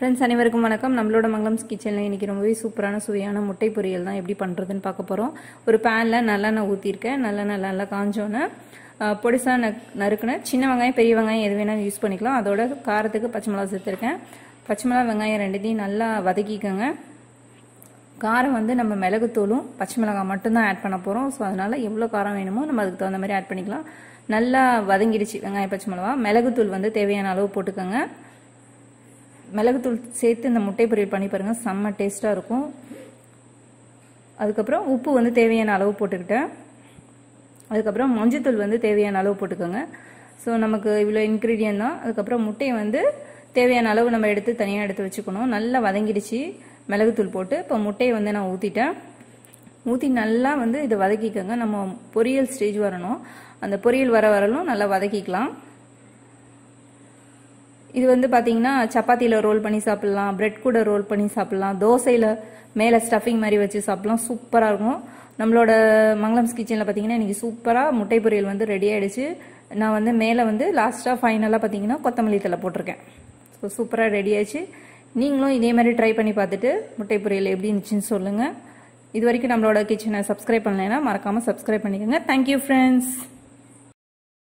friends அனைவருக்கும் வணக்கம் நம்மளோட மங்கலம்ஸ் கிச்சன்ல இன்னைக்கு ரொம்பவே சூப்பரான சுவையான முட்டை பொரியல் தான் எப்படி பண்றதுன்னு பார்க்க போறோம் ஒரு panல நல்லெண்ணெய் ஊத்தி இருக்கேன் நல்லெண்ணெய் நல்லா காஞ்சோனே பொடிசா நறுக்குன சின்ன வெங்காயம் பெரிய வெங்காயம் எது வேணாலும் யூஸ் பண்ணிக்கலாம் அதோட காரத்துக்கு பச்சை மிளகாய் சேர்த்திருக்கேன் பச்சை மிளகாய் வெங்காயம் ரெண்டையும் நல்லா வதக்கிக்கங்க காரம் வந்து நம்ம மிளகு தூளும் பச்சை மிளகாய் மட்டும் தான் ஆட் பண்ண போறோம் சோ அதனால எவ்வளவு காரம் வேணுமோ நம்ம அதுக்கு தகுந்த மாதிரி ஆட் பண்ணிக்கலாம் நல்லா வதங்கிடுச்சு வெங்காயம் பச்சை மிளகாய் மிளகு தூள் வந்து தேவையான அளவு போட்டுக்கங்க மிளகுத்தூள் சேர்த்து இந்த முட்டை பொரியல் பண்ணி பாருங்க செம்ம டேஸ்டா இருக்கும் அதுக்கு அப்புறம் உப்பு வந்து தேவையான அளவு போட்டுக்கிட்டேன் அதுக்கு அப்புறம் மஞ்சள்தூள் வந்து தேவையான அளவு போட்டுக்கோங்க சோ நமக்கு இவ்வளவு இன்கிரிடியன்ட் தான் அதுக்கு அப்புறம் முட்டையை வந்து தேவையான அளவு நம்ம எடுத்து தனியா எடுத்து வச்சுக்கணும் நல்லா வதங்கிடுச்சு மிளகுத்தூள் போட்டு இப்போ முட்டையை வந்து நான் ஊத்தி நல்லா வந்து இத வதக்கிக்கங்க நம்ம பொரியல் ஸ்டேஜ் வரணும் அந்த பொரியல் வரலும் நல்லா வதக்கிக்கலாம் இது வந்து பாத்தீங்கன்னா சப்பாத்தில ரோல் பண்ணி சாப்பிடலாம் பிரெட் கூட ரோல் பண்ணி சாப்பிடலாம் தோசையில மேல ஸ்டஃபிங் மாதிரி வச்சு சாப்பிடலாம் சூப்பரா இருக்கும் நம்மளோட மங்கலம்ஸ் கிச்சன்ல பாத்தீங்கன்னா இன்னைக்கு சூப்பரா முட்டை பொரியல் வந்து ரெடி ஆயிடுச்சு நான் வந்து மேல வந்து லாஸ்டா ஃபைனலா பாத்தீங்கன்னா கொத்தமல்லி தழை போட்டுருக்கேன் சூப்பரா ரெடி ஆயிடுச்சு நீங்களும் இதே மாதிரி ட்ரை பண்ணி பார்த்துட்டு முட்டை பொரியல் எப்படி இருந்துச்சுன்னு சொல்லுங்க இது வரைக்கும் நம்மளோட கிச்சனை சப்ஸ்கிரைப் பண்ணலைன்னா மறக்காம சப்ஸ்கிரைப் பண்ணிக்கோங்க தேங்க்யூ ஃப்ரெண்ட்ஸ்